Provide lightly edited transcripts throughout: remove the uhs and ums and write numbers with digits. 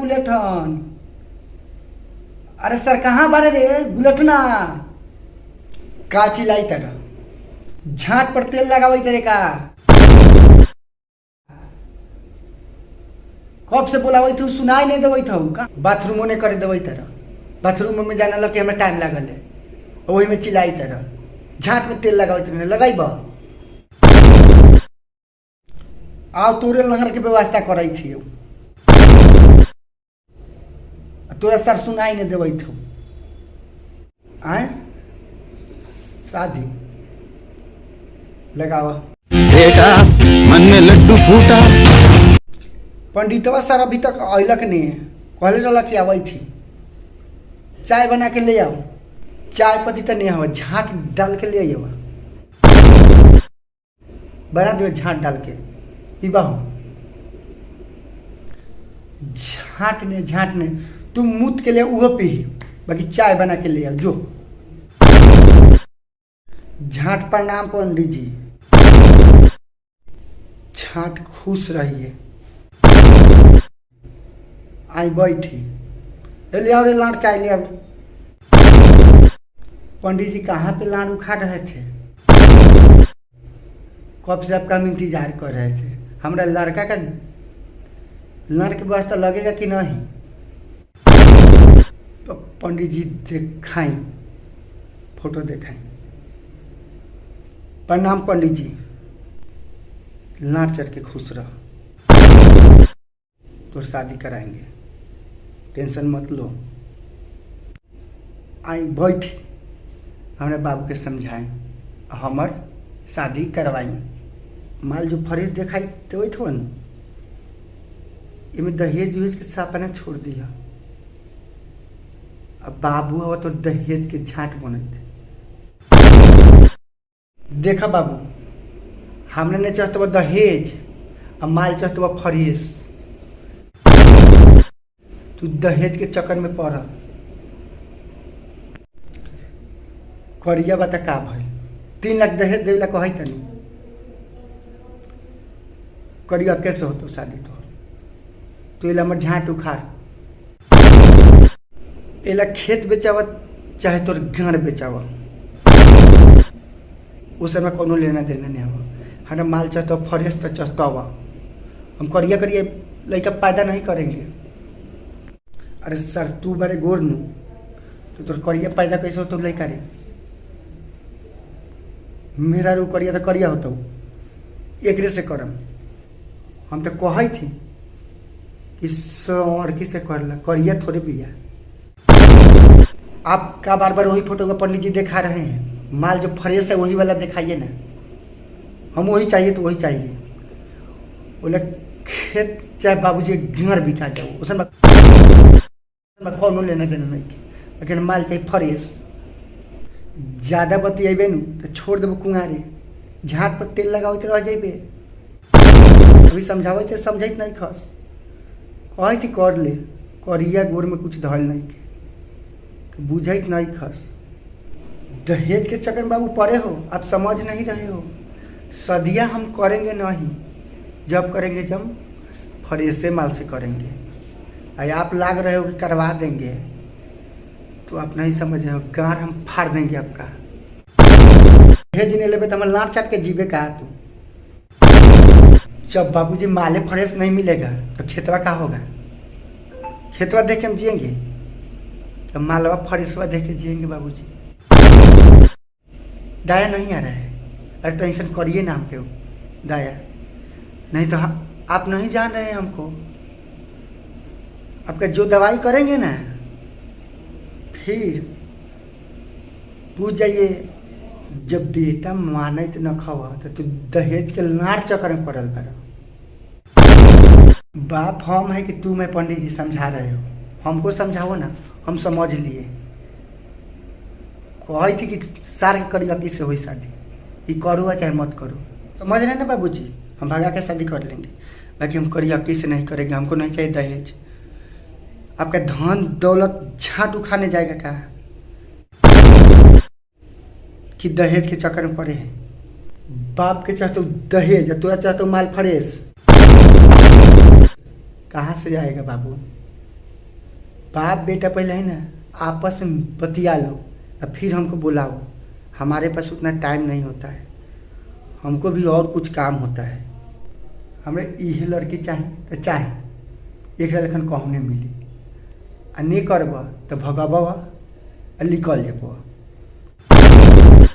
Bulletin. अरे sir कहाँ बारे रे बुलेटना? का चिल्लाई तरह झाट पर तेल लगावई तेरे का? कब से बोलावई तू सुनाई नहीं देवई था का? बाथरूमों ने कर देवई तरह बाथरूम में जाने लगे हमें टाइम लागल है वही में चिल्लाई तरह झाट में तेल लगावई तरह लगाई बा आओ तोरे लंगर के व्यवस्था कराई थी तोरा सर सुनाई नहीं देवई थो आए शादी लगावा बेटा मन में लड्डू फूटा। पंडितवा सर अभी तक अइलक नहीं कहले रहला कि आवई थी चाय बना के ले आओ। चाय पत्ती तो नहीं हो झाट डाल के ले आइए बना दो झाट डाल के पीबा हो झाट ने तुम मूत के लिए उहो पी बाकी चाय बना के ले आओ जो। झाट प्रणाम पंडित जी। झाट खुश रहिए। आई बैठी ले आओ रे लाड़ चाय ले आओ। पंडित जी कहाँ पे लाड़ उखा रहे थे? कब से आपका हम इंतजार कर रहे थे। हमारा लड़का का लाड़ के वास्ता लगेगा कि नहीं? तो पंडित जी दिखाई फोटो दिखाई। प्रणाम पंडित जी। लाड़ चढ़ के खुश रहो तो शादी कराएंगे टेंशन मत लो। आई बैठ हमारे बाबू के समझाएं हमर शादी करवाई। माल जो फरीज दिखाई तो वही थो न इमें दहेज उहेज के सपना छोड़ दिया। अब बाबू हो तो दहेज के झाट बनते। देखा बाबू हमने नहीं चाहते वो दहेज अब माल चाहते वो फरीज। तू दहेज के चक्कर में पड़ करिया बता का भाई 3 लाख दहेज देला कही तनी करिया कैसे होतो शादी तो एला हमर झाट उखाड़ एला खेत बेचावा चाहे तोर घर बेचावा उस में कोनो लेना देना नहीं हो। हमारा माल चाहता फरेश तो चाहता हुआ हम करिया करिए लड़का पैदा नहीं करेंगे। अरे सर तू बारे गोर नू तो तोर करिया पैदा कैसे हो तो लड़का रे? मेरा रू करिया तो करिया होता एक से करम। हम तो कही थी कि लड़की से करला करिया थोड़े बिया। आप का बार बार वही फोटो का पंडित जी दिखा रहे हैं? माल जो फ्रेश है वही वाला दिखाइए ना। हम वही चाहिए तो वही चाहिए। बोले खेत चाहे बाबूजी घर बिका जाओ उसमें कौन लेना देना नहीं लेकिन माल चाहिए फ्रेश। ज्यादा बतिएबे न तो छोड़ देबो कुंगारे झाट पर तेल लगाओ तो रह जेबे। अभी समझावे थे समझाइत नहीं खस कही थी कर ले करिया गोर में कुछ धल नहीं के तो बुझाइत नहीं खस। दहेज के चक्कर में बाबू पड़े हो आप समझ नहीं रहे हो। सदिया हम करेंगे नहीं जब करेंगे जब फरेशे माल से करेंगे। अरे आप लाग रहे हो कि करवा देंगे तो आप नहीं समझ रहे हो गार हम फाड़ देंगे आपका। दहेज नहीं लेबे तो हम लाड़ चाट के जीवे का तू। जब बाबूजी माले फ्रेश नहीं मिलेगा तो खेतवा का होगा? खेतवा देख के हम जिएंगे तो मालवा फ्रेशवा देख के जिएंगे बाबूजी। दाया नहीं आ रहा है। अरे तो ऐसा करिए ना हम पे दाया नहीं तो आप नहीं जान रहे हैं हमको। आपका जो दवाई करेंगे ना फिर पूछ जाइए जब बेटा माने तो न खावा तो तू दहेज के लाड़ चक्कर में पड़ल कर। बाप हम है कि तू मैं पंडित जी समझा रहे हो हमको समझाओ ना हम समझ लिए। कही थी कि सार के करी अति से हुई शादी ये करो चाहे मत करो समझ रहे ना बाबूजी। हम भगा के शादी कर लेंगे बाकी हम करी अति से नहीं करेंगे। हमको नहीं चाहिए दहेज। आपका धन दौलत झाट उखाने जाएगा क्या कि दहेज के चक्कर में पड़े हैं? बाप के चाहते दहेज तोरा चाहते माल फ्रेश कहाँ से आएगा बाबू? बाप बेटा पहले है ना आपस में बतिया लो और फिर हमको बुलाओ। हमारे पास उतना टाइम नहीं होता है, हमको भी और कुछ काम होता है। हमें इहे लड़की चाहिए तो चाहे एक लड़कन कहने मिली आ नहीं करब तो भगब आ निकल जब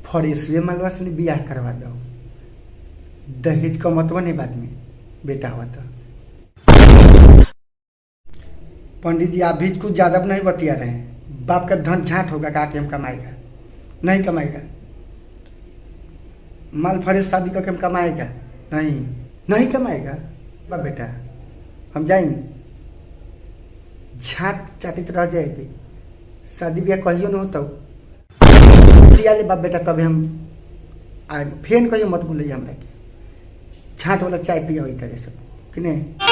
फरेसवे मालवा से बियाह करवा दो। दहेज कमतवा नहीं बाद में बेटा हुआ तो। पंडित जी आप भी कुछ ज़्यादा नहीं बतिया रहे हैं। बाप का धन झाट होगा का हम कमाएगा? नहीं कमाएगा। माल फरेज शादी करके हम कमाएगा? नहीं नहीं कमाएगा। बाप बेटा हम जाएंगे, झाट चाटित रह जाएगी, शादी ब्याह कहियो न होता दिया ले बाप बेटा, तभी हम फेन कहियो मत बोलिए हमरा के। झाट वाला चाय पिया तरह सब कि नहीं।